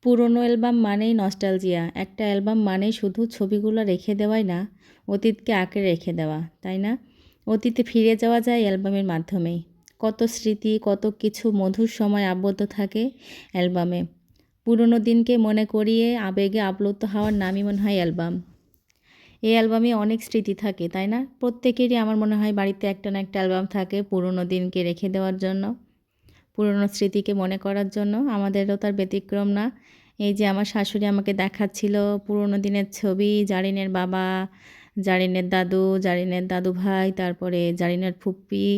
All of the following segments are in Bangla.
পুরনো অ্যালবাম মানেই নস্টালজিয়া। একটা অ্যালবাম মানেই শুধু ছবিগুলো রেখে দেওয়াই না, অতীতকে আঁকড়ে রেখে দেওয়া, তাই না? অতীতে ফিরে যাওয়া যায় অ্যালবামের মাধ্যমেই। কত স্মৃতি, কত কিছু মধুর সময় আবদ্ধ থাকে অ্যালবামে। পুরনো দিনকে মনে করিয়ে আবেগে আপ্লুত হওয়ার নামই মনে হয় অ্যালবাম। এই অ্যালবামে অনেক স্মৃতি থাকে, তাই না? প্রত্যেকেরই আমার মনে হয় বাড়িতে একটা না একটা অ্যালবাম থাকে পুরনো দিনকে রেখে দেওয়ার জন্য। পুরনো স্মৃতিকে মনে করার জন্য। আমাদেরও তার ব্যতিক্রম না। এই যে আমার শাশুড়ি আমাকে দেখাচ্ছিল পুরনো দিনের ছবি, জারিনের বাবা, জারিনের দাদু, জারিনের দাদুভাই, তারপরে জারিনের ফুপ্পি,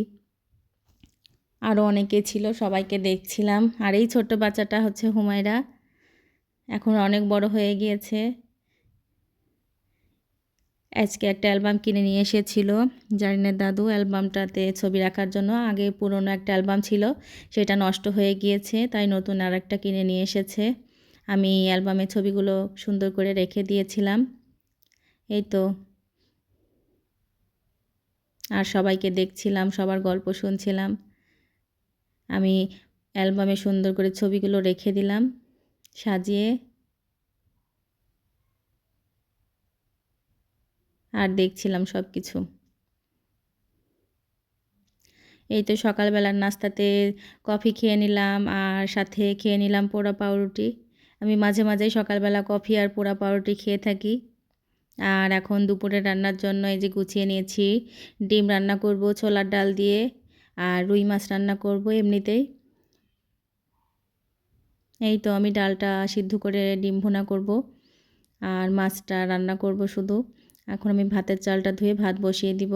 আরও অনেকে ছিল, সবাইকে দেখছিলাম। আর এই ছোট্ট বাচ্চাটা হচ্ছে হুমায়রা, এখন অনেক বড় হয়ে গিয়েছে। আজকে একটা অ্যালবাম কিনে নিয়ে এসেছিল জারিনের দাদু, অ্যালবামটাতে ছবি রাখার জন্য। আগে পুরনো একটা অ্যালবাম ছিল, সেটা নষ্ট হয়ে গিয়েছে, তাই নতুন আরেকটা কিনে নিয়ে এসেছে। আমি অ্যালবামের ছবিগুলো সুন্দর করে রেখে দিয়েছিলাম। এই তো, আর সবাইকে দেখছিলাম, সবার গল্প শুনছিলাম। আমি অ্যালবামে সুন্দর করে ছবিগুলো রেখে দিলাম সাজিয়ে, আর দেখছিলাম সব কিছু। এই তো সকালবেলার নাস্তাতে কফি খেয়ে নিলাম, আর সাথে খেয়ে নিলাম পোড়া পাউরুটি। আমি মাঝে মাঝেই সকালবেলা কফি আর পোড়া পাউরুটি খেয়ে থাকি। আর এখন দুপুরে রান্নার জন্য এই যে গুছিয়ে নিয়েছি, ডিম রান্না করব ছোলার ডাল দিয়ে, আর রুই মাছ রান্না করব এমনিতেই। এই তো আমি ডালটা সিদ্ধ করে ডিম ভুনা করব, আর মাছটা রান্না করব শুধু। এখন আমি ভাতের চালটা ধুয়ে ভাত বসিয়ে দিব।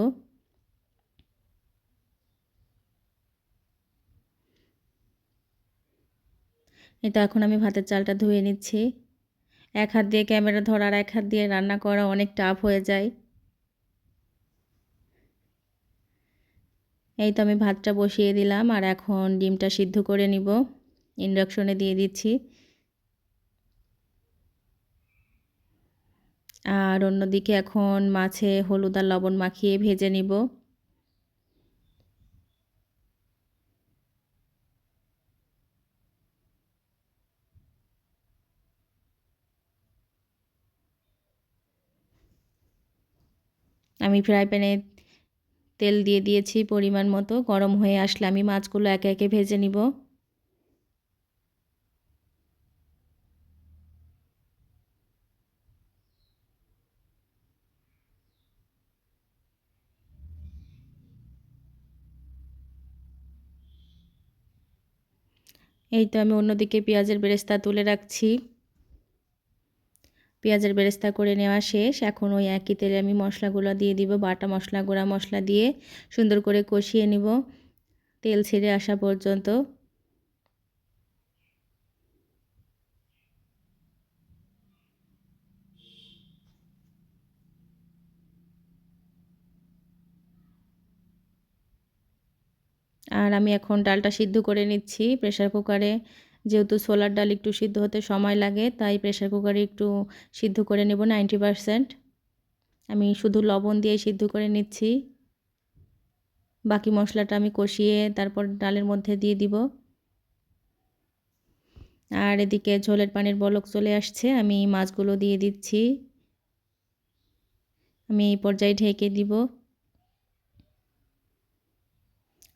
এই তো এখন আমি ভাতের চালটা ধুয়ে নিচ্ছি। এক হাত দিয়ে ক্যামেরা ধরা আর এক হাত দিয়ে রান্না করা অনেক টাফ হয়ে যায়। এই তো আমি ভাতটা বসিয়ে দিলাম, আর এখন ডিমটা সিদ্ধ করে নিব। ইন্ডাকশনে দিয়ে দিচ্ছি। আর অন্যদিকে এখন মাছে হলুদ আর লবণ মাখিয়ে ভেজে নিব। আমি ফ্রাই প্যানে তেল দিয়ে দিয়েছি পরিমাণ মতো। গরম হয়ে আসলে আমি মাছগুলো একে একে ভেজে নিব। এই তো আমি অন্যদিকে পেঁয়াজের বেরেস্তা তুলে রাখছি। পেঁয়াজের বেরেস্তা করে নেওয়া শেষ। এখন ওই একই তেলে আমি মশলাগুলো দিয়ে দিব, বাটা মশলা, গুঁড়া মশলা দিয়ে সুন্দর করে কষিয়ে নিব তেল ছেড়ে আসা পর্যন্ত। আর আমি এখন ডালটা সিদ্ধ করে নিচ্ছি প্রেসার কুকারে। যেহেতু ছোলার ডাল একটু সিদ্ধ হতে সময় লাগে, তাই প্রেসার কুকারে একটু সিদ্ধ করে নেব 90%। আমি শুধু লবণ দিয়ে সিদ্ধ করে নিচ্ছি। বাকি মশলাটা আমি কষিয়ে তারপর ডালের মধ্যে দিয়ে দিব। আর এদিকে ঝোলের পানির বলক চলে আসছে, আমি মাছগুলো দিয়ে দিচ্ছি। আমি এই পর্যায়ে ঢেকে দিব।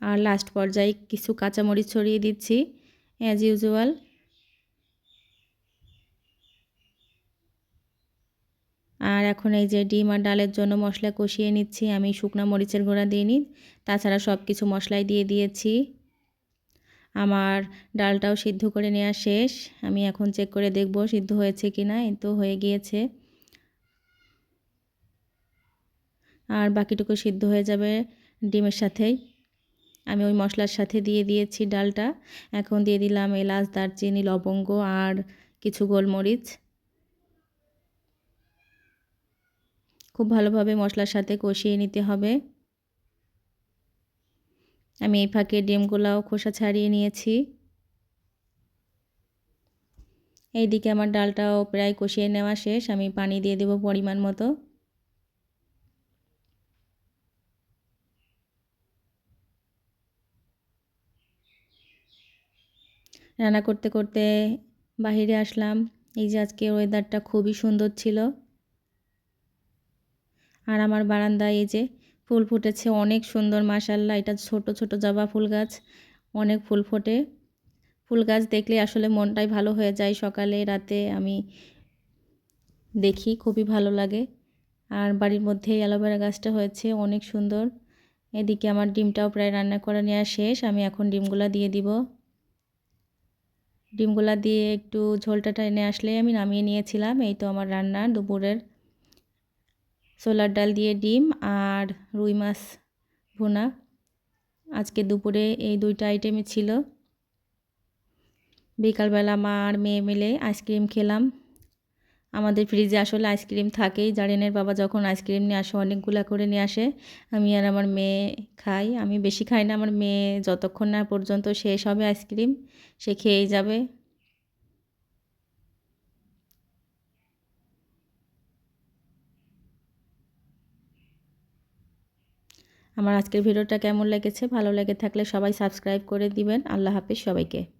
আর লাস্ট পর্যায়ে কিছু কাঁচামরিচ ছড়িয়ে দিচ্ছি অ্যাজ ইউজুয়াল। আর এখন এই যে ডিম আর ডালের জন্য মশলা কষিয়ে নিচ্ছি। আমি শুকনো মরিচের গুঁড়া দিইনি, তাছাড়া সব কিছু মশলাই দিয়ে দিয়েছি। আমার ডালটাও সিদ্ধ করে নেওয়া শেষ। আমি এখন চেক করে দেখব সিদ্ধ হয়েছে কি না। এই তো হয়ে গিয়েছে। আর বাকিটুকু সিদ্ধ হয়ে যাবে ডিমের সাথেই। আমি ওই মশলার সাথে দিয়ে দিয়েছি ডালটা। এখন দিয়ে দিলাম এলাচ, দারচিনি, লবঙ্গ আর কিছু গোলমরিচ। খুব ভালোভাবে মশলার সাথে কষিয়ে নিতে হবে। আমি এই ফাঁকে ডিমগুলাও খোসা ছাড়িয়ে নিয়েছি। এইদিকে আমার ডালটাও প্রায় কষিয়ে নেওয়া শেষ। আমি পানি দিয়ে দেব পরিমাণ মতো। রান্না করতে করতে বাহিরে আসলাম। এই যে আজকে ওয়েদারটা খুবই সুন্দর ছিল। আর আমার বারান্দায় এই যে ফুল ফুটেছে অনেক সুন্দর, মাশাআল্লাহ। এটা ছোট ছোট জবা ফুল গাছ, অনেক ফুল ফোটে। ফুল গাছ দেখলে আসলে মনটাই ভালো হয়ে যায়। সকালে রাতে আমি দেখি, খুবই ভালো লাগে। আর বাড়ির মধ্যেই অ্যালোভেরা গাছটা হয়েছে অনেক সুন্দর। এদিকে আমার ডিমটাও প্রায় রান্না করা নেওয়া শেষ। আমি এখন ডিমগুলা দিয়ে দিব। ডিমগুলা দিয়ে একটু ঝোলটা টেনে আসলে আমি নামিয়ে নিয়েছিলাম। এই তো আমার রান্না দুপুরের, ছোলার ডাল দিয়ে ডিম আর রুই মাছ ভুনা। আজকে দুপুরে এই দুইটা আইটেমই ছিল। বিকালবেলা মা আর মেয়ে মিলে আইসক্রিম খেলাম। আমাদের ফ্রিজে আসলে আইসক্রিম থাকেই। জারিনের বাবা যখন আইসক্রিম নিয়ে আসে অনেকগুলা করে নিয়ে আসে, আমি আর আমার মেয়ে খাই। আমি বেশি খাই না, আমার মেয়ে যতক্ষণ না পর্যন্ত শেষ হবে আইসক্রিম সে খেয়েই যাবে। আমার আজকের ভিডিওটা কেমন লেগেছে? ভালো লেগে থাকলে সবাই সাবস্ক্রাইব করে দিবেন। আল্লাহ হাফেজ সবাইকে।